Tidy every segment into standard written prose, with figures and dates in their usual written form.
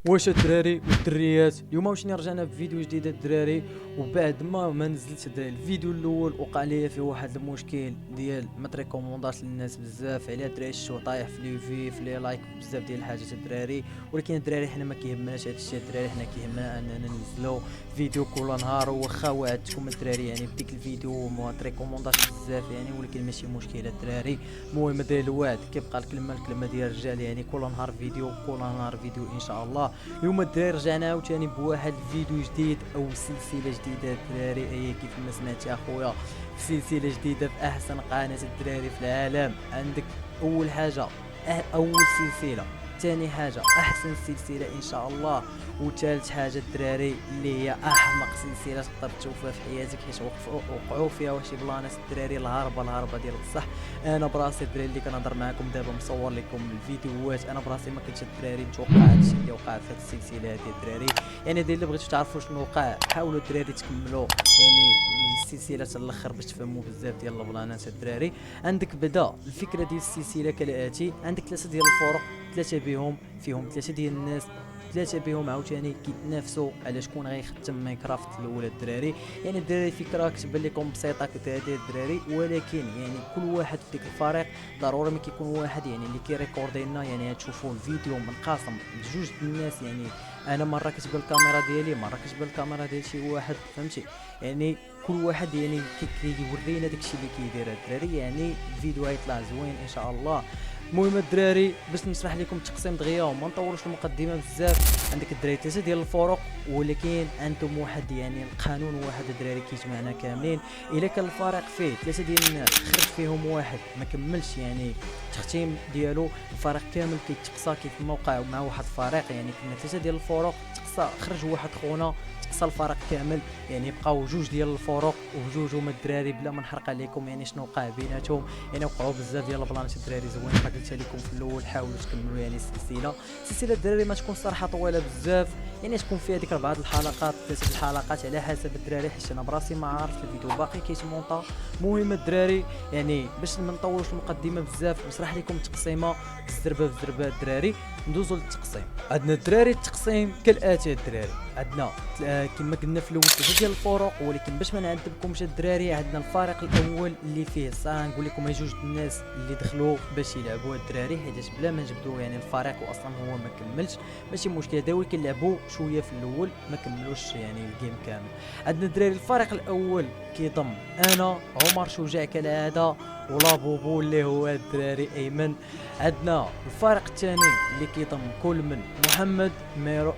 واش الدراري والدريات اليوم واش رجعنا بفيديو جديد الدراري. وبعد ما نزلت الدراري الفيديو الاول وقع لي فيه واحد المشكل ديال ما تريكومونداش للناس بزاف على الدراري الشو طايح في لي في لي لايك بزاف ديال الحاجات الدراري. ولكن الدراري حنا ما كيهمناش هذا الشيء الدراري، حنا كيهمنا اننا ننزلوا فيديو كل نهار. واخا وعدتكم الدراري يعني بديك الفيديو ما تريكومونداش بزاف يعني، ولكن ماشي مشكل الدراري. المهم داير الوعد كيبقى الكلمه ديال الرجال يعني كل نهار فيديو كل نهار فيديو ان شاء الله. اليوم الدراري رجعنا عاوتاني بواحد الفيديو جديد او سلسله جديده الدراري، اي كيف ما سمعتي اخويا سلسله جديده في احسن قناه الدراري في العالم. عندك اول حاجه اول سلسله، ثاني حاجه احسن سلسله ان شاء الله، وثالث حاجه الدراري اللي هي احمق سلسله تقدر تشوفها في حياتك، حيت وقعوا فيها واحد بلانات الدراري الهربه ديال بصح. انا براسي الدراري اللي كنهضر معكم دابا مصور لكم الفيديوهات، انا براسي ما كنتش الدراري نتوقع هادشي اللي وقع في هاد السلسله هادي الدراري. يعني داير اللي بغيتو تعرفوا شنو وقع حاولوا الدراري تكملوا يعني السلسله حتى الاخر باش تفهموا بزاف ديال البلانات الدراري. عندك بدا الفكره ديال السلسله كالاتي: عندك ثلاثه ديال الفرق، ثلاثه بهم فيهم ثلاثه ديال الناس، ثلاثه بهم عاوتاني كيتنافسوا على شكون غيختم ماينكرافت الاولى الدراري. يعني الدراري فكره كتبان لكم بسيطه كتهدي الدراري، ولكن يعني كل واحد في ديك الفريق ضروري ما كيكون واحد يعني اللي كيريكوردي لنا. يعني تشوفوا الفيديو منقسم لجوج الناس، يعني انا مره كتبان الكاميرا ديالي مره كتبان الكاميرا ديال شي واحد، فهمتي؟ يعني كل واحد يعني كيورينا داكشي اللي كيدير الدراري. يعني الفيديو غيطلع زوين ان شاء الله. المهم الدراري باش نشرح لكم التقسيم دغيا وما نطولوش المقدمه بزاف. عندك الدراري ثلاثه ديال الفرق، ولكن عندهم واحد يعني القانون واحد الدراري كيجمعنا كاملين. الا كان الفريق فيه ثلاثه ديال الناس خرج فيهم واحد ما كملش يعني التختيم ديالو، الفريق كامل كيتقصى كيف ما وقع مع واحد الفريق. يعني كنا ثلاثه ديال الفرق تقصى خرج واحد خونا تقصى الفريق كامل، يعني بقاو جوج ديال الفرق وجوج هما الدراري. بلا ما نحرق عليكم يعني شنو وقع بيناتهم، يعني وقعوا بزاف ديال البلانات الدراري زوين. قلت لكم في الاول حاولوا تكملوا يعني السلسله الدراري ما تكون صراحه طويله بزاف، يعني تكون فيها ديك 4 الحلقات 3 الحلقات على حسب الدراري، حيت انا براسي ما عارف الفيديو باقي كيتمونطا. المهم الدراري يعني باش ما نطولوش المقدمه بزاف نشرح لكم التقسيمه بالزربه الدراري. ندوزو للتقسيم. عندنا الدراري التقسيم كالاتي الدراري: عندنا كما قلنا في الاول 3 ديال الفرق، ولكن باش ما نعذبكمش الدراري عندنا الفريق الاول اللي فيه صراحه نقول لكم جوج الناس اللي دخلوا باش يلعبوا الدراري، حيت بلا ما نجبدوا يعني الفريق واصلا هو ما كملش ماشي مشكل، داوي كنلعبوا شويه في الاول ما كملوش يعني الجيم كامل. عندنا الدراري الفريق الاول كيضم انا عمر شجاع كالعاده، ولا بوبو اللي هو الدراري ايمن. عندنا الفريق الثاني اللي كيضم كل من محمد ميرو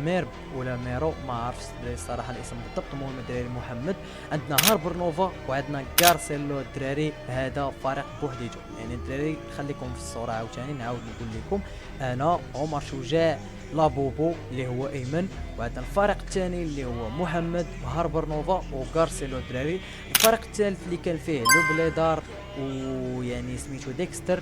ميرب ولا ميرو ما عرفتش الصراحه الاسم بالضبط، المهم الدراري محمد. عندنا هاربر نوفا وعندنا كارسيلو الدراري. هذا فريق بوحديتو يعني الدراري خليكم في الصوره عاوتاني نعاود نقول لكم: انا عمر شجاع، لا بوبو اللي هو ايمن، وعندنا الفريق الثاني اللي هو محمد وهاربر نوفا وغارسيلو الدراري. الفريق الثالث اللي كان فيه لو بليدار ويعني سميتو ديكستر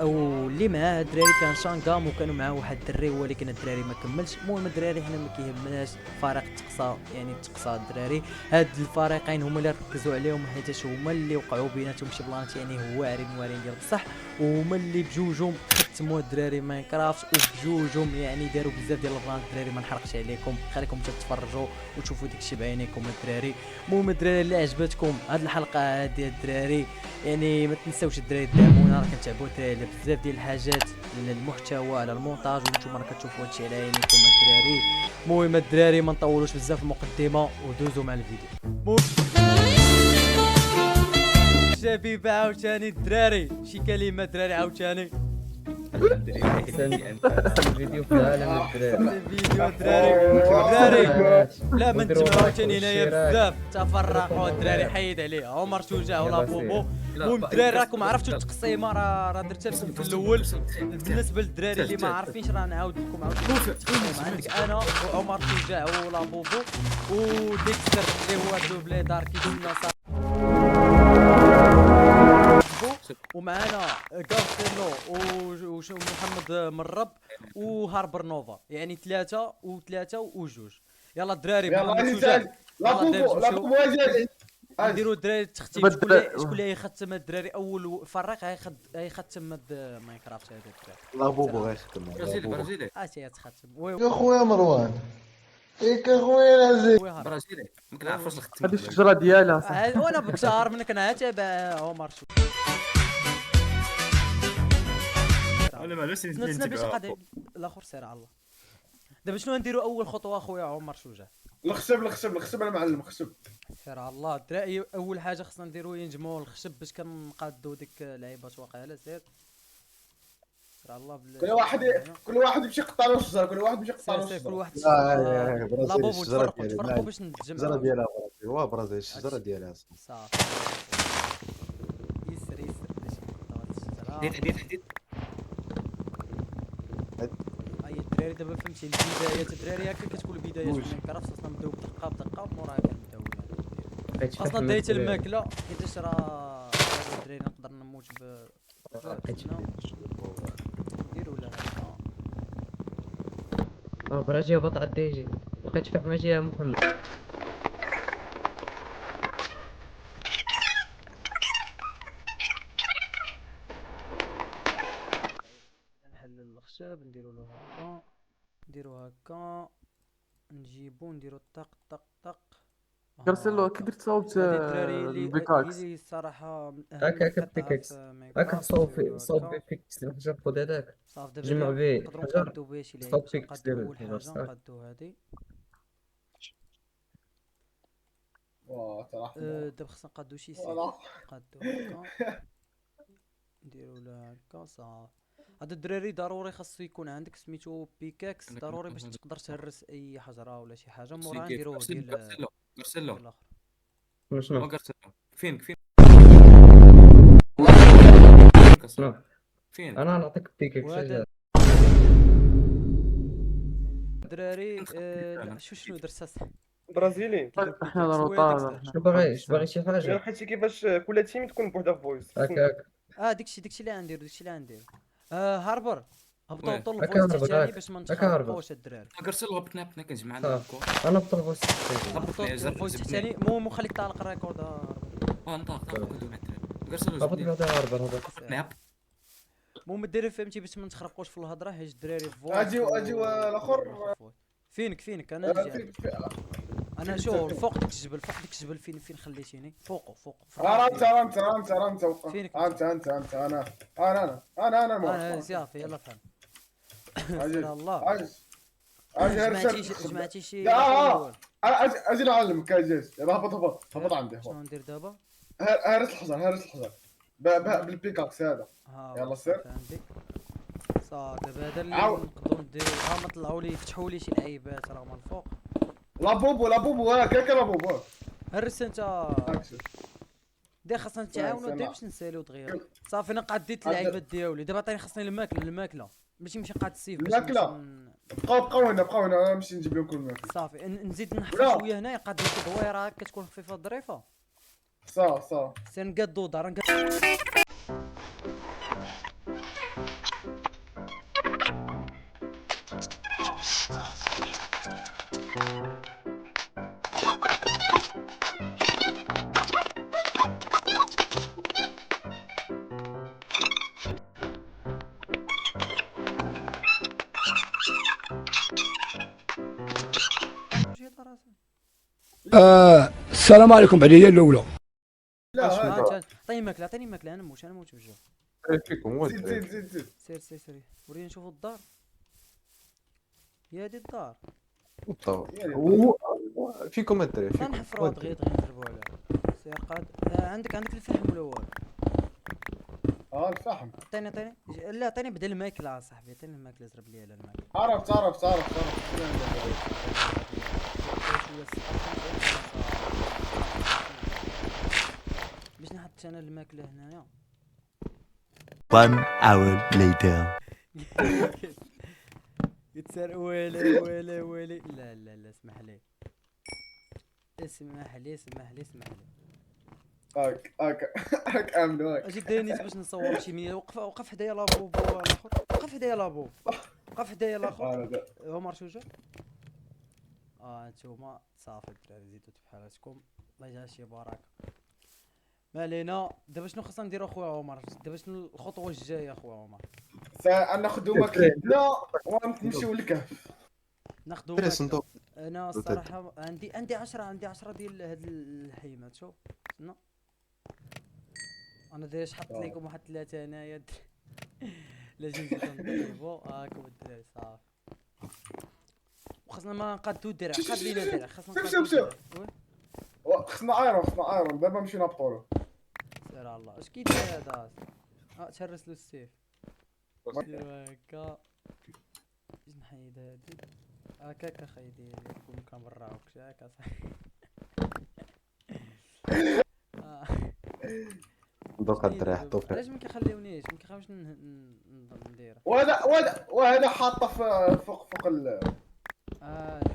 واللي معاه الدراري كان شانغام، وكانوا معاه واحد الدري ولكن الدراري ما كملش. المهم الدراري حنا ما كيهمناش فريق تقصى يعني تقصى الدراري. هاد الفريقين هما اللي ركزوا عليهم حيت هما اللي وقعوا بيناتهم شي بلانات يعني واعرين ديال بصح، وهما اللي بجوجهم ختموا الدراري ماينكرافت، وبجوجهم يعني داروا بزاف ديال البلانات الدراري. ما نحرقش عليكم خليكم تتفرجوا وتشوفوا داكشي بعينيكم الدراري. المهم الدراري اللي عجبتكم هاد الحلقه هادي الدراري يعني ما تنساوش الدراري تدعمونا، راه كنتعبوا الدراري على بزاف ديال الحاجات، المحتوى على المونتاج، وانتم راه كتشوفوا هادشي على عينيكم الدراري. المهم الدراري ما نطولوش بزاف المقدمه ودوزوا مع الفيديو. شبيبه عاوتاني الدراري شي كلمه الدراري عاوتاني. الحمد لله احسن فيديو في العالم الدراري. الفيديو الدراري لا ما وديروا نتجمعوا لايك ثاني هنايا واشتراك. بزاف تفرقوا الدراري حيد عليه عمر شجاع ولا يلا بوبو. سير. المهم الدراري راكم عرفتوا التقسيمه راه درتها لكم في الاول. بالنسبه للدراري اللي ما عارفينش راه نعاود لكم التقسيمه. عندك انا وعمر شجاع ولا بوبو وديكستر اللي هو دوبلي دار كيتسنى ومعنا غارسيلو ومحمد مرب وهاربر نوفا، يعني ثلاثة وجوج. يلا الدراري يلا محمد غادي شجاع نسال لا يلا الدراري بوبو لا نمشيو. بوبو اجي نديرو الدراري التختيم. شكون اللي يختم الدراري اول فريق يختم ماينكرافت هذا الدراري. لا بوبو غيخدم برازيلي اش تختم وي يا خويا مروان ياك اخويا لازم وي هرب. برازيلي ما كنعرفوش نختم هذه الشجره ديالها صاحبي. وانا بكثار منك انا تابع عمر شو انا ما عرفتش نتسنى باش قاعد الاخر سير على الله. دابا شنو نديرو اول خطوه اخويا عمر شوجه؟ الخشب انا معلم خشب. سير على الله الدراري. اول حاجه خصنا نديرو ينجمو الخشب باش كنقادو ديك لعيبات واقيلا. سير على الله كل واحد يمشي يقطع له الشجره كل واحد يمشي يقطع له سير كل الشجره. واحد لا لا بابو الشجره تفرقوا باش الشجره نتجمعوا ديالها برازيل. هو برازيل الشجره ديالها صافي. يسر باش نقطعوا الشجره. حديد حديد اي الدراري دابا فهمتي البدايات الدراري هكا كتكون البدايات من كرافت. خصنا نبداو بدقه بدقه وموراها كنبداو خاصنا بداية الماكله حيتاش راه الدراري نقدر نموت ب نديرو ولا برازيل بطل الديجي بقيت فاهم ماشي يا محمد. نحلل الخشب نديرو له هكا نديرو هكا نجيبو نديرو طق طق طق. كارسيلو كي درت صوت هادي الدراري البيكاكس. اللي الصراحه من اهم هكا القطع بيكاكس. في ماينكرافت. هكا صوب نديرو هكا. فيكس الحجر خد هذاك صافي جمع دابا به نقدرو الحجر نقادو بها شي تصوب لعيبه. فيكس نقادو ديال اول الحجر حاجه صافي. نقادو هادي. واه ترى دابا خصنا نقادو شي سيف. والله. نقادو هكا نديرو لها هكا صافي. هاد الدراري ضروري خاصو يكون عندك سميتو بيكاكس ضروري باش تقدر تهرس اي حجره ولا شي حاجه. موراها نديروه ديال كارسيلو الاخر. شنو كارسيلو فين شنو فين انا نعطيك بيكاكس. وهذا الدراري شنو درت اساسا برازيلي احنا ضروري باغي شي انا حاجه لقيتي كيفاش كل تيم تكون بوحدها فويس. هكاك داكشي اللي غنديرو هاربر هبطوا هكا الفويس هربط الثاني هاك. باش ما هكا هربط. نتخربقوش الدراري. كارسيلو هبطنا كنجمع صافي انا بطلب هبطوا الفويس الثاني مو خليك تعلق الريكورد. نطاق كدونا كارسيلو هبط بعدا هربط هبط. هبطنا المهم الدراري فهمتي باش ما نتخربقوش في الهضره حيت الدراري فويس. اجيو الاخر فينك انا نجي. انا شو الفوق ديك الجبل فين خليتيني فوق انت فينك انت انا انا صافي يلا فهم. سير الله جمعتي شي اجي نعلمك يا جيش. يلا هبط عندي شنو ندير دابا؟ هرس الحجر بالبيكاكس هذا. يلا سير. عندي صافي دابا هذا اللي نقدروا نديرو. ما طلعوا لي فتحوا لي شي لعيبات راه من الفوق. لا بوبو هكاك لا بوبو هرس انت دابا خاصنا نتعاونوا دابا باش نساليو دغيا. صافي انا قاد ديت اللعيبات ديالي دابا عطيني خاصني الماكله ماشي نمشي قاد السيف باش الماكلة؟ بقاو هنا نمشي نجيب لكم الماكله. صافي نزيد نحفر شويه هنايا قاد ديت الدويره هكا تكون خفيفه الظريفه. صافي سير نقادو دار السلام عليكم بعدين الاولى. لا هذا عطيني ماكله انا نموت بالجوع. فيكم هو زيد سير وريني نشوفوا الدار. يا هادي الدار فيكم الدراري فيكم. نحفروا دغيا نضربوا عليها. سير قاد عندك الفحم ولا والو؟ الفحم عطيني لا عطيني بدل الماكله صاحبي. عطيني الماكله زرب لي على الماكله. عرفت باش نحط انا الماكله هنايا. 1 hour later. يتسار ويلي لا اسمح لي هاك امنواك. اجي داير باش نصور شي مية. وقف حدايا لابو الاخر. وقف حدايا الاخر عمر شوجه. انتوما صافي الدراري زيدو بحالاتكم الله يجعل شي بركه. ما علينا. دابا شنو خصنا نديرو اخويا عمر؟ دابا شنو الخطوه الجايه اخويا عمر؟ سناخذ ماكينتنا ونمشيو للكهف. ناخدو دري ماك- صندوق. انا الصراحه عندي 10 ديال هاد الحيمات. شوف استنى، انا داير حط لكم واحد 3 هنايا. لازم نزيدو نطيبو هاكم الدراري صافي. وخصنا ما نقادو الدرع، قاد لينا الدرع، خصنا شوف نقادو شوف شوف. الدرع. خصنا ايرون دابا نمشيو نهبطولو. سير على الله. اش كيدير هذا؟ تهرسلو السيف. ديرو هكا. اش نحيد هادي هكاك اخاي ديالي نكون كنبراوك هكا صاحبي. صندوق الدراري حطو فيه. علاش ما كيخليونيش ندير؟ وهذا حاطه فوق اللي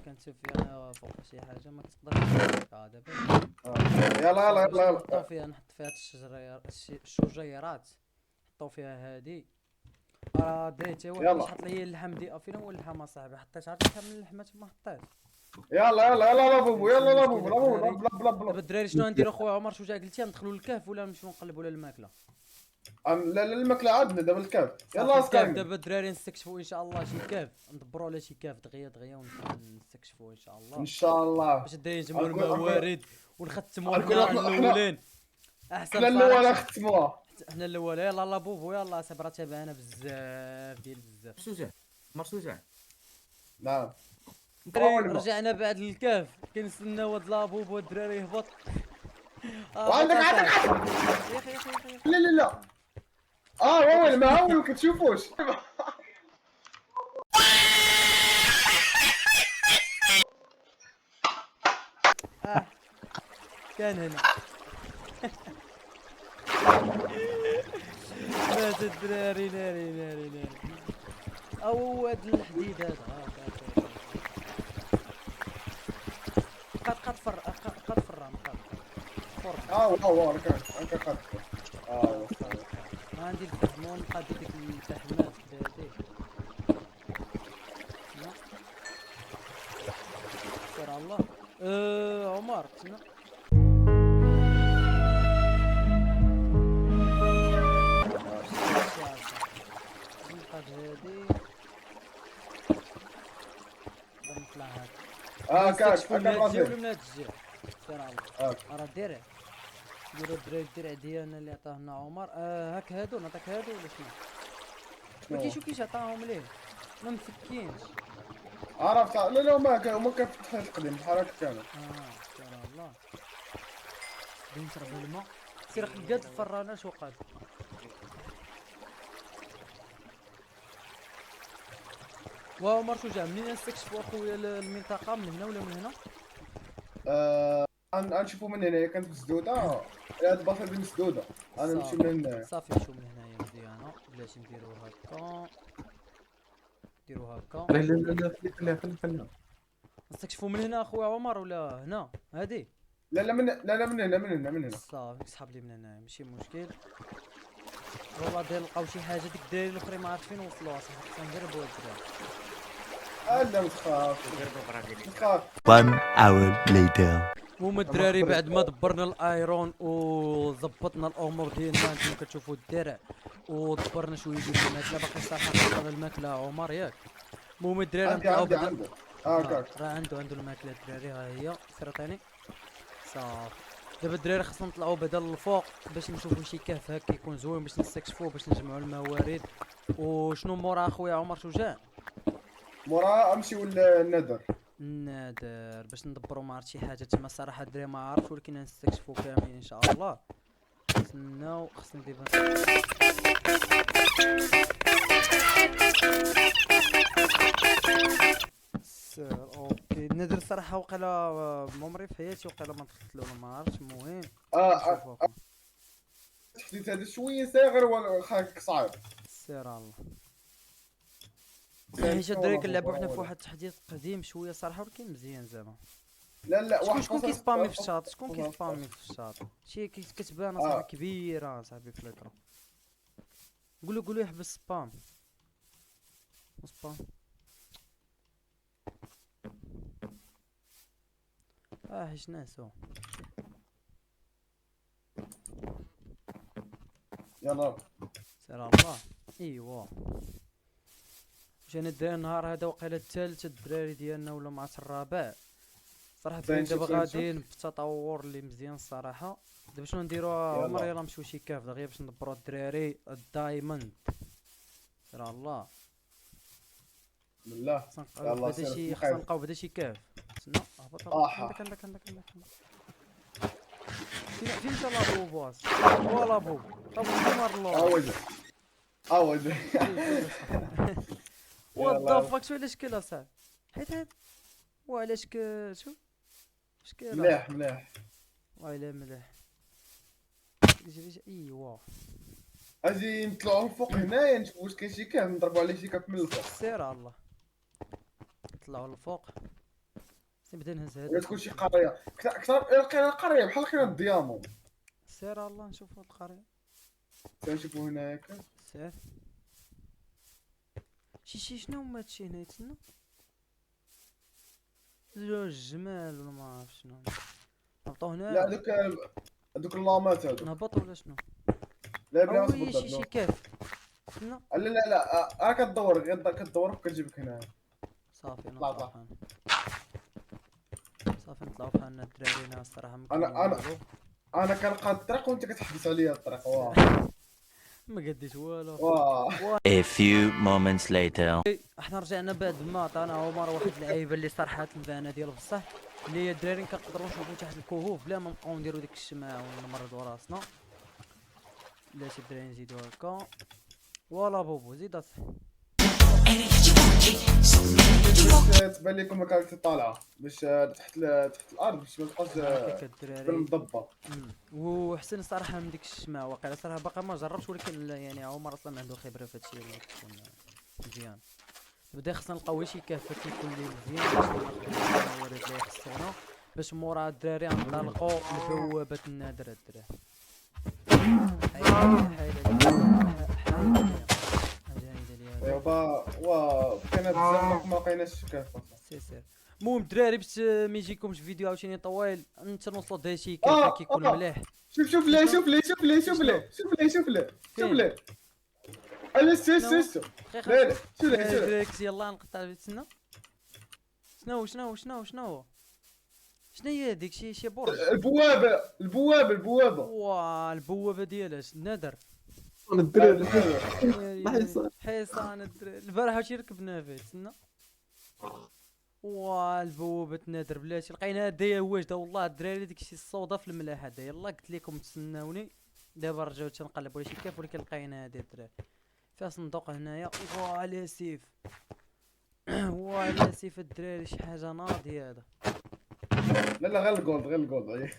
كنشوف انا فوق شي حاجه ما كتقدرش دابا. يلا نحطو فيها، نحط فيها الشجيرات، نحطو فيها هادي. دري تا واحد يلا. باش حط لي اللحم فين هو اللحم اصاحبي؟ حطيت عاد اللحم من اللحمات ما حطيتش. يلا بوبو لا بوبو بلا دابا الدراري شنو غنديرو اخويا عمر؟ شجاع قلتي ندخلو للكهف ولا نمشيو نقلبو على الماكله؟ لا الماكله عندنا دابا الكهف. يلا صافي الكهف. اسكان. دابا الدراري نستكشفوا ان شاء الله شي كهف، ندبروا على شي كهف دغيا ونستكشفوا ان شاء الله، ان شاء الله. باش الدراري نجمعوا أنكون- الموارد ونختموا أنكون حنا إحنا- الاولين. احسن احنا الاول صراحة. ختموها. حنا الاول. يلا الله بوبو يلا صبرا تابعنا بزاف ديال بزاف. شجاع مرشوجع. نعم. الدراري أول ما. رجعنا بعد الكهف، كنستناو هاد لابوبو والدراري يهبط. وعندك يا عندك اخي يا اخي. لا وين ما هو كتشوفوش. كان هنا. مات الدراري. ناري. او هاد الحديد هذا قد فرام واو كان قد. ما عندي الفحمون، قادي ديك الفحمات هادي. سير على الله. عمر تسنى. نقاد هادي نطلع هاد. كاك من هاد الجهة راسي. ولا من هاد الجهة؟ سير على الله. راه درع. نديرو الدرع ديالنا اللي عطاه لنا عمر. هاك هادو نعطيك هادو ولا شنو؟ ما كيشوفيش عطاهم ليه، ما مفكينش. عرفت. لا ما كنفتحش القديم بحال هكا كانوا. سير على الله. بين نشرب الماء. سير قاد الفرانه شو قاد. وعمر شجاع منين نستكشفوا اخويا المنطقه؟ من هنا ولا من هنا؟ غنشوفوا من هنايا كانت مسدوده. هاد البلاصه دي مسدوده. انا نمشي من هنايا. صافي نمشيو من هنايا مزيانه. بلاتي نديرو هكا. لا خليها. نستكشفوا من هنا اخويا عمر ولا هنا؟ هادي لا من هنا. صافي سحب لي من هنا ماشي مشكل. والله داير لقاو شي حاجه ديك الدراري الاخرين ما عرفت فين وصلوا اصاحبي. خصنا نجربوا هاد الدراري. لا متخاف. 1 hour later. المهم الدراري بعد ما دبرنا الايرون وظبطنا الامور ديالنا، انتم كتشوفوا الدرع ودبرنا شويه ديال الماكله، باقي صراحه خاصنا الماكله عمر ياك. المهم الدراري نطلعوا عنده. كاك. راه عنده الماكله الدراري. ها هي سير عطيني صافي. دابا الدراري خصنا نطلعوا بعدا للفوق باش نشوفوا شي كهف هكا يكون زوين باش نستكشفوه، باش نجمعوا الموارد. وشنو مورا اخويا عمر شجاع؟ مورا امشيو للندر. نادر باش ندبروا ما عرفت شي حاجه تما صراحه الدراري ما عرفش، ولكن نستكشفوا كاملين ان شاء الله. نستناو. خصني ندير سير اوكي. نادر الصراحه وقيلا ما عمري في حياتي وقيلا ما دخلت له ما عرفتش. المهم التحديث هذا شويه صغير وخاك صعيب. سير الله. حيت الدراري كنلعبوا حنا في واحد التحديث قديم شويه صراحه، ولكن مزيان زعما. لا شكون كيسبامي في الشاط؟ شكون كيسبامي في الشاط؟ شي كتبان صاحبي كبيره صاحبي في الاكرا. قولوا يحبس سبام. حيت ناسو. يلا سير على الله. ايوا جانا الدراري النهار هذا وقيله الثالث الدراري ديالنا ولا مع الرابع صراحه باين دابا شي فرنسا. غاديين بتطور اللي مزيان الصراحه. دابا شنو نديرو يلا. عمر يلا نمشيو شي كاف دغيا باش ندبرو الدراري الدايموند. سير على الله. بالله خصنا يلا نلقاو سير بدا شي بخير. خصنا نلقاو بدا شي كاف. تسنى هبط آه. عندك فين انت لابو باص هو لابو طب مار الله عاود وات يلا. ذا فاك شو علاش كلا صاحبي حيت هاد وعلاش شو اش كاين مليح والله الا مليح ايوا اجي نطلعوا الفوق هنايا نشوفوا واش كاين شي كاف نضربوا عليه شي كاف من الفوق سير على الله نطلعوا للفوق نبدا نهز ولا هذا تكون شي قريه اكثر لقينا قريه بحال لقينا الديامون سير على الله نشوفوا القريه تنشوفوا هنايا كاف سير شي شنو هما هادشي هنا يتسنى زوج جمال ولا ما عرف شنو نهبطو لا هنا هذوك اللامات هذوك نهبط ولا شنو لا بلا اوي نصبر شي كاف تسنى لا راه كدور غير كدور وكتجيبك هنا صافي طلع. نطلعو بحالنا صافي نطلعو بحالنا الدراري هنا الصراحه أنا- انا كنلقى الطريق وانت كتحبس عليا الطريق واه ما قديش والو واه A few moments later. احنا رجعنا بعد ما عطانا عمر واحد اللعيبه اللي صراحه البانه ديال بصح اللي هي الدراري كنقدروا نشوفوا تحت الكهوف بلا ما نبقاو نديروا ديك الشمعه ونمرضوا راسنا. لا شي الدراري نزيدو هكا فوالا بوبو زيد اصاحبي. تبان لكم كانت طالعه باش تحت الارض باش ما تبقاش هكاك الدراري بالمضبه. وحسن الصراحه من ديك الشمعه واقيلا صراحه باقي ما جربتش ولكن يعني عمر اصلا ما عنده خبره في هادشي اللي تكون مزيان. بدا خصنا نلقاو شي كافه كيكون لي مزيان باش ناخذ الموارد اللي خصنا باش مورا الدراري نطلقوا لبوابه النادر الدراري. ايوا واه كان بزاف ما لقيناش كاف. سير المهم الدراري باش ما يجيكمش فيديو عاوتاني طويل انت نوصلوا دها شي كافه كيكون مليح. شوف لي انا سير لا شوف لك داكشي يلا نقطع تسنى شنو هي هذيك شي برج البوابه واه البوابه ديالاش النادر الدراري حصان الدراري البارح واش ركبنا فيه تسنى واه البوابه النادر بلاتي لقينا هدايا واجده والله الدراري داكشي الصودا في الملاح هذا يلا قلت لكم تسناوني دابا رجعوا تنقلبوا على شي كاف ولكن لقينا هادي الدراري فيها صندوق هنايا واه على سيف واه على سيف الدراري شي حاجه ناضي هذا لا غير الجولد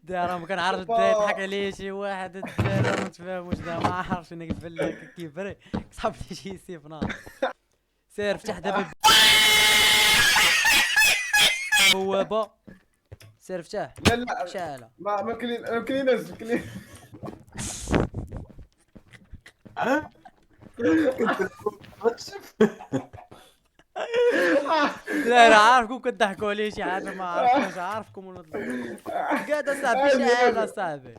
دار ما كنعرف الدراري يضحك عليا شي واحد الدراري ما تفهموش دا ما عارفش انا الفلاك كيبري صاحب لي شي سيف ناضي سير فتح دابا بوابه سير فتح لا شاله ما كاين ناس لا انا عارفكم كتضحكوا عليه شي حاجه ما عرفتش عارفكم ولا قاعد اصاحبي شاله اصاحبي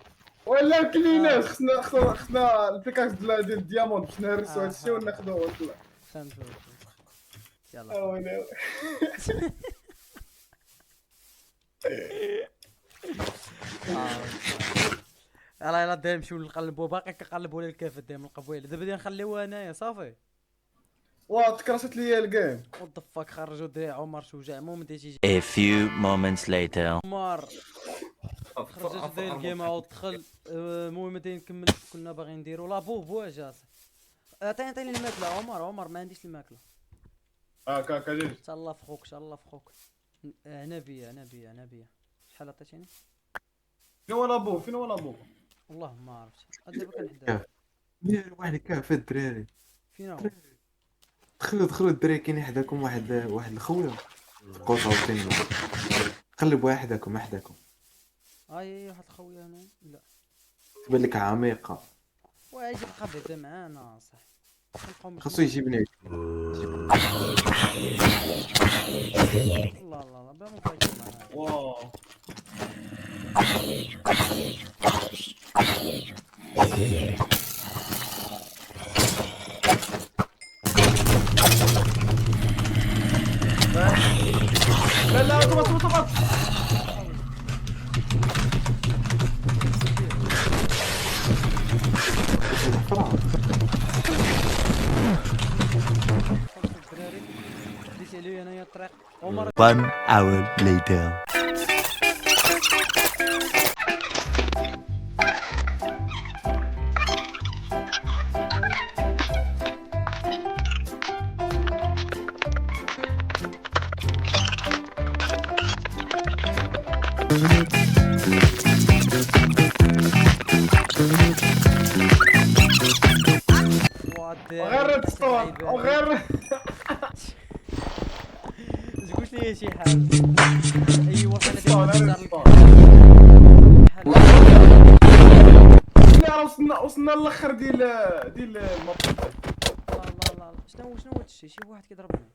ولا كاين ناس خصنا البيكاكس ديال الديامون باش نهرسوا هادشي وناخذوه ونطلع. فهمت يلا ويلي يلا دايما نمشيو نقلبوا باقي كنقلبوا على الكافه دايما القبويله دابا بدي نخليوها هنايا صافي واه تكرست ليا الجيم وات فاك خرجوا دري عمر شجاع المهم انت تيجي A few moments later. عمر خرجت دري الجيم عاود دخل المهم انت نكمل كنا باغيين نديرو لابوبو اجا عطيني الماكله عمر ما عنديش الماكله كاجي تهلا في خوك تهلا في خوك عنبيه شحال عطيتيني فين هو لابو والله ما عرفتش دابا كنحدى دير واحد كاف الدراري فين هو دخلوا الدراري كاين حداكم واحد الخويا قوطه وتنو قلب وحدكم واحد خويا هنا لا تبان لك عميقه واجي بقى بعدا معانا صح خاصو يجيبني لا بلا ما فايت معانا واو لا لا طبط طبط طبط. الدراري ديت عليا انايا الطريق عمر 1 hour later. غير الاسطوانة وغير قلت لي شي حاجه ايوا الاسطوانة غير حنا الاسطوانة. حل لا راه وصلنا للاخر ديال الماب. لا لا شنو هاد الشيء شي واحد كيضربني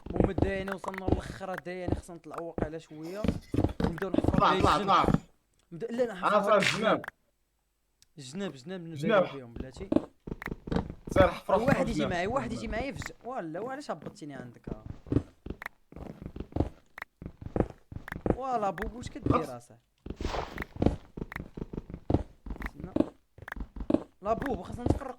المهم دايني وصلنا للاخر دايني خصنا نطلعوا واقيلا شويه نبداو نحفروا طلع طلع طلع. لا انا نحفروا صار الجناب جناب نبداو جناب. فيهم بلاتي سير حفر واحد يجي معايا واحد يجي معايا ولا وعلاش هبطتيني عندك فوالا بوبو واش كدير اصاحبي لا بوبو خاصنا نتفرق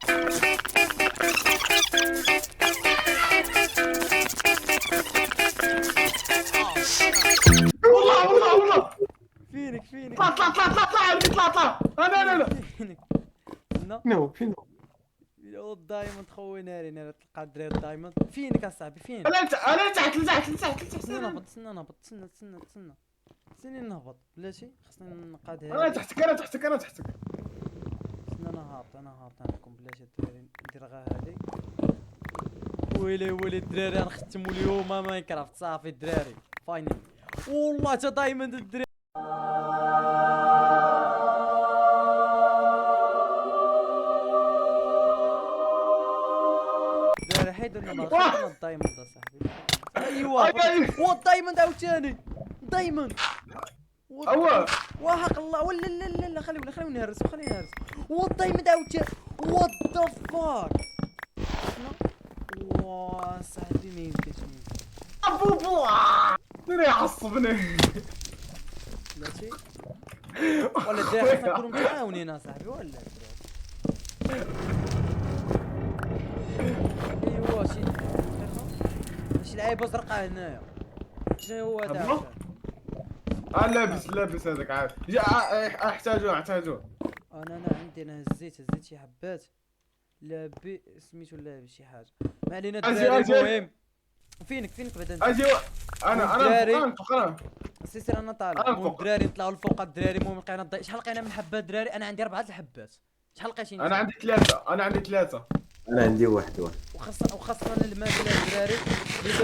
والله فينك طلع طلع طلع طلع طلع عندي طلع انا فينك فين يا الدايموند خوي ناري تلقى الدراري الدايموند فينك اصاحبي فين انا تحت خصني نهبط استنى نهبط بلاتي خصني نقاد انا هادي تحتك انا تحتك استنى انا هابط عندكم بلاتي الدراري ندير غا هادي ويلي الدراري غنختموا اليوم ماينكرافت صافي الدراري فاينل والله تا دايموند الدراري حيد لنا الدايموند اصاحبي ايوا هو الدايموند عاوتاني دايموند هو وحق الله ولا لا خلينا نهرسو هو الدايموند عاوتاني وات ذا فاك وا صاحبي ما يمكنش بوبو دري عصبني بلاتي ولا الدراري خصنا نكونوا متعاونين اصاحبي ولا ايوا شي لعيبه زرقاء هنايا شنو هو هذا لابس هذاك عاد احتاجوه انا عندي هزيت شي حبات لابي سميتو لابس شي حاجه ما علينا الدراري المهم فينك بعدا اجي انا سير انا طالع الدراري طلعوا الفوق الدراري المهم لقينا شحال لقينا من حبات الدراري انا عندي 4 الحبات شحال لقيتيني انا عندي 3 انا عندي واحد وخاصنا الماء الدراري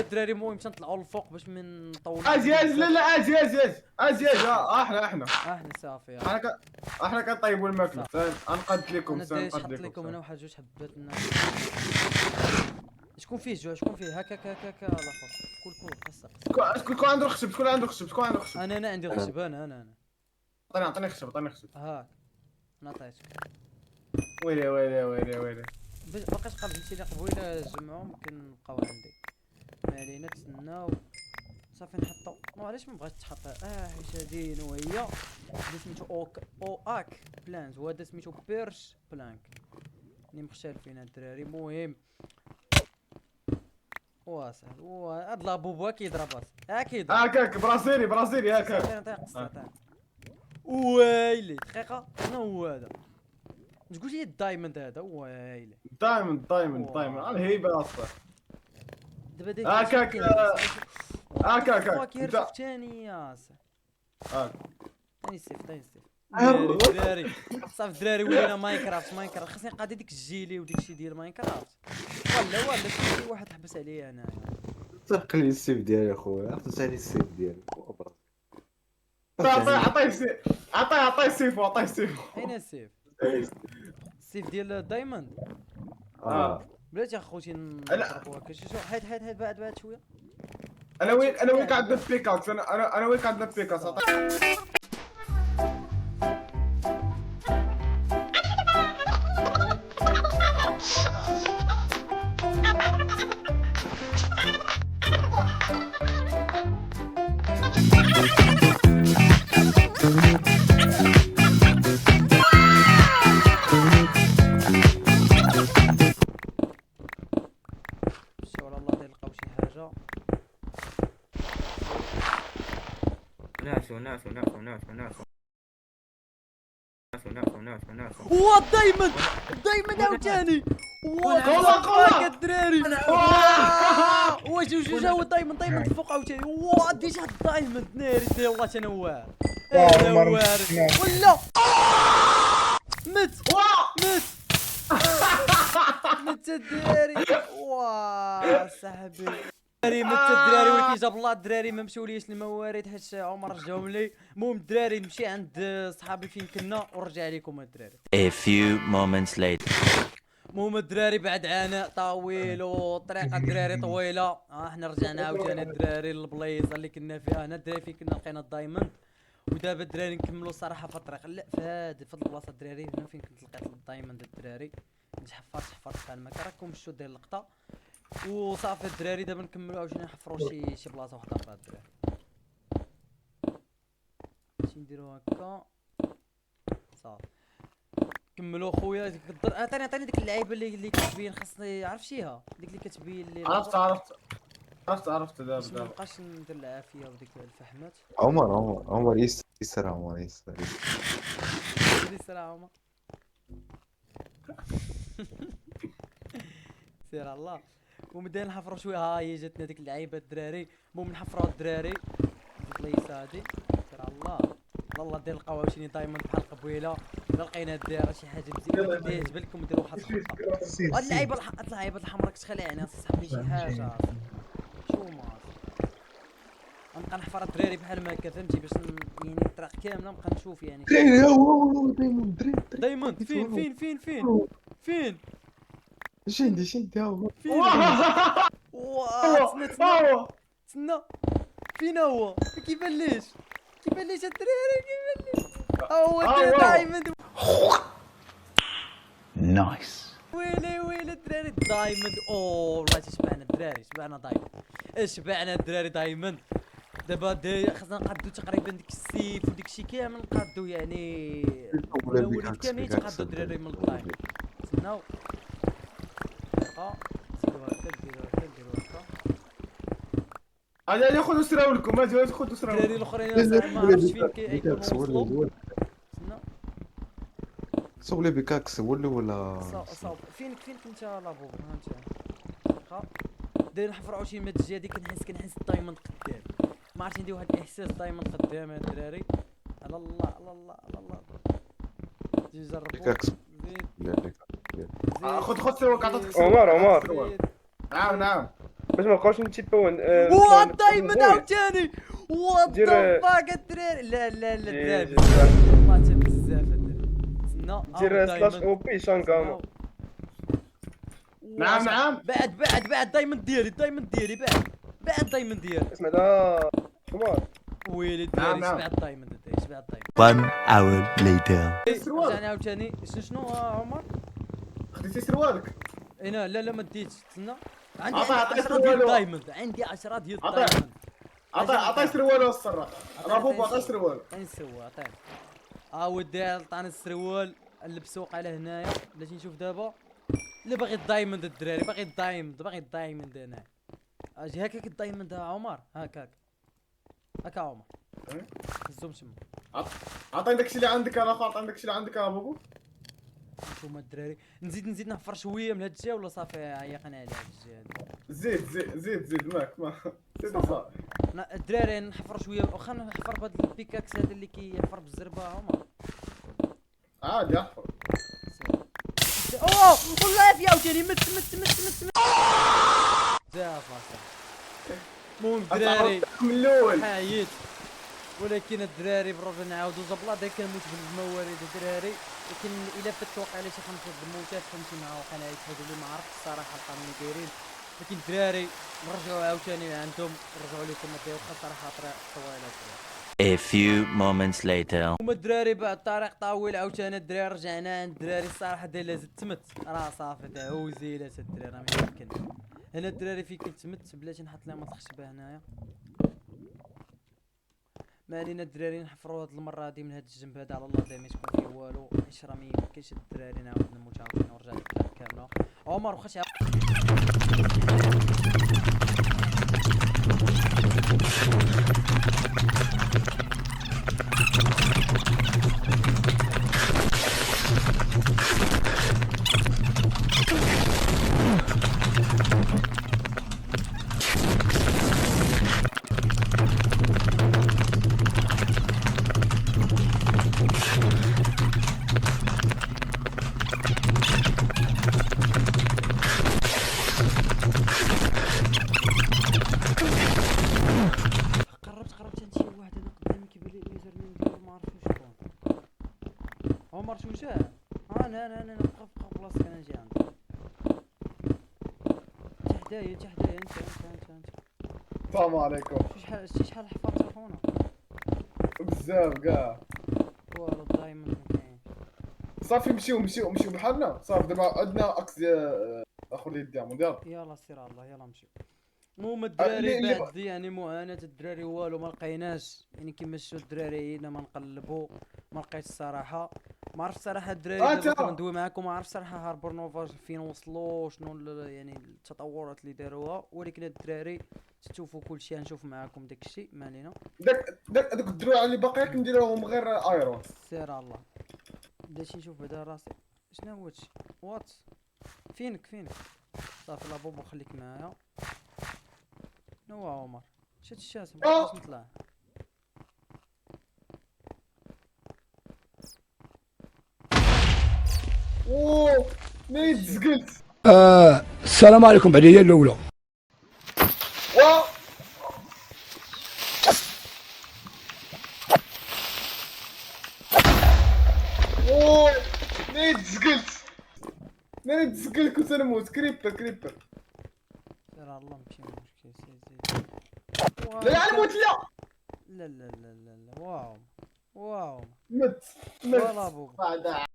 الدراري المهم باش نطلعوا للفوق باش من نطولوا اجي لا اجي احنا صافي احنا كنطيبوا الماكله غنقد لكم انا نحط لكم انا واحد جوج حبات شكون فيه هكا لا كل قصه شكون عنده خشب انا عندي الخشب انا عطيني خشب هاك نعطيك ويلي باقاش قابلتيني قبيله جمعهم يمكن نبقاو عندي ما علينا تسناو صافي نحطو علاش ما بغاتش تحط حيت هادي نوعيه هذا سميتو اك بلانز وهذا سميتو بيرش بلانك اللي مختلفين الدراري المهم واصل هاد لابوبو كيضرب هاكاك برازيلي هاكاك ويلي دقيقه شنو هو هذا تقول لي الدايموند هذا ويلي دايموند الهيبه اصلا دابا ديك هاكاك كيرفع ثاني ياس ثاني سيف دراري صافي الدراري ولينا ماينكرافت خاصني نقاد ديك الجيلي وديك الشيء ديال ماينكرافت ولا شي واحد حبس عليا انا سرق لي السيف ديالي اخويا عطيت عليه السيف ديالي عطيه السيف اين السيف ديال الدايموند بلاتي اخوتي نضربوا هكا شوف حيد بعد شويه انا وين عندنا بيكاكس انا وين عندنا بيكاكس دايموند دايموند عاوتاني والله الدراري واش جا هو دايموند فوق عاوتاني ديجا دايموند ناري ديال الله تنوار ولا مت مت الدراري صاحبي الدراري مت الدراري ولكن جاب الله الدراري ما مشاوليش الموارد حيت عمر رجعهم لي. المهم الدراري نمشي عند صحابي فين كنا ونرجع لكم الدراري. A few moments later. المهم الدراري بعد عناء طويل وطريقه الدراري طويله حنا رجعنا عاوتاني الدراري للبلايصه اللي كنا فيها. هنا الدراري فين كنا لقينا الدايموند ودابا الدراري نكملوا الصراحه في الطريق. لا في هاد البلاصه الدراري هنا فين كنت لقيت الدايموند الدراري حفرت بحال المكان راكم شفتوا داير اللقطه وصافي الدراري. دابا نكملوا عاوتاني نحفروا شي بلاصه وحده اخرى الدراري. شي نديرو هكا صافي كملوا خويا. عطيني ديك اللعيبه اللي كتبين خاصني عرف شيها ديك اللي كتبين اللي عرفت باش دابا مابقاش ندير العافيه وديك الفحمات. عمر يسر عمر يسر. سير السلام سير الله. ومبدا نحفروا شويه. ها هي جاتنا ديك اللعيبه الدراري. المهم نحفروا الدراري ديك البلايصه هادي. سير الله والله دير لقاو عاوتاني دايموند بحال قبيله. الا لقينا دايره شي حاجه مزيانه كيعجب لكم ديروا واحد الخطه. هاد اللعيبه الحمراء كتخلعني صاحبي شي حاجه شو ما نبقى نحفر الدراري بحال ما هكا فهمتي باش يعني الطريق كامله نبقى نشوف يعني. دايموند فين شندي هو تسنى فين هو كيبان ليش الدراري كيبان ليش هو دايموند. Nice. ويلي الدراري دايموند. والله تشبعنا الدراري شبعنا الدراري دايموند. دابا خاصنا نقادو تقريبا ديك السيف وديك الشيء كامل نقادو يعني الوليد كاملين يتقادو الدراري من الدايموند. تسناو زيدو هكا ديرو هكا انا خذوا سراولكم اجي خذوا سراولكم الدراري الاخرين ما عرفتش فين كيكونوا صولي بكاكس ولا فين كنت لابو ها انت داير نحفر عاوتاني من هاد الجهه هادي. كنحس الدايموند قدام ما عرفتش ندير واحد الاحساس دايموند قدام الدراري. على الله جربوا بكاكس. خذ سراولك عطاتك عمر نعم باش ما نبقاوش نتيباو دايموند عاوتاني ذا فاك الدراري. لا الدراري والله بزاف الدراري. دير سلاش او بي شانغامو. نعم بعد دايموند ديالي بعد دايموند ديالي. اسمع دا عمر ويلي الدراري شبع الدايموند. One hour later. رجعنا عاوتاني شنو عمر خديتي سروالك؟ انا لا ما ديتش تسنى. عندي عطا 10 ديال الدايموند. عندي 10 ديال الدايموند. عطاي سروال الصراحه رافو عطاي سروال. عطيني السروال عطيني. ودي عطاني السروال نلبسوق على هنايا. بلاتي نشوف دابا اللي باغي الدايموند الدراري باغي الدايموند هنا. اجي هكاك الدايموند عمر هكاك عمر هزهم تما. عطيني داكشي اللي عندك انا عطيني داكشي اللي عندك يا بابو. نتوما الدراري نزيد نحفر شويه من هاد الجهه ولا صافي عيقنا على هاد الجهه هادي. زيد معك زيد صافي. الدراري نحفر شويه واخا نحفر بهاد البيكاكس هذا اللي كيحفر بالزربه عمر عادي احفر. والله في عاوتاني مت بزاف المهم الدراري من الاول حايت. ولكن الدراري بالرجع نعاودو زبلا داك كنموت بالموارد الدراري. لكن الا فات واقيلا شي 5 الموتات فهمتي مع وقيلا يتفادوا لي ما عرفتش الصراحه القانون دايرين. لكن الدراري نرجعوا عاوتاني عندهم نرجعوا لكم واخا الصراحه طريق طويله الدراري. A few moments later. هما الدراري بعد الطريق طويل عاوتاني الدراري رجعنا عند الدراري الصراحه داير لازم تمت راه صافي تا هو زيلات الدراري راه ما يمكن. هنا الدراري فين كنت تمت بلاتي نحط لهم الخشبه هنايا. ما علينا الدراري نحفروا هاد المره هادي من هاد الجنب هذا على الله دايما يكون فيه والو حيت راه ما يمكنش الدراري نعاود نموت عاوتاني ونرجع للطريق كامله. عمر واخا عمر شو جا؟ انا نبقى في بلاصتك، انا نجي عندك. جا حدايا انت. السلام عليكم. شحال حفرت اخونا؟ بزاف كاع. والو دايما مكاينش. صافي مشيو بحالنا. صافي دابا عندنا اكس ديال اخر لي الديامون يلا. يلا سير الله، يلا نمشيو. المهم الدراري اللي بعد يعني معاناة الدراري والو ما لقيناش، يعني كيما شفتوا الدراري هنا ما نقلبوا ما لقيتش الصراحه. ما عرفت صراحه الدراري دابا تا. كنت ندوي معاكم، ما عرفت صراحه هاربر نوفا فين وصلوا، شنو يعني التطورات اللي داروها، ولكن الدراري تشوفوا كلشي غنشوف معاكم داكشي ما علينا. دوك الدروع اللي باقيين كنديروهم غير ايرون. سير الله بديت نشوف بعدا راسي شنو هو هادشي وات فينك صافي لا بوبو خليك معايا. شنو هو عمر شات الشاس مابقاش نطلع. اوه نيت زقلت. السلام عليكم بعدية الأولى. واو اوه نيت زقلت كنت نموت. كريبر سير الله ماشي مشكل سير لا نموت لا لا واو مت فوالا بوبو. بعد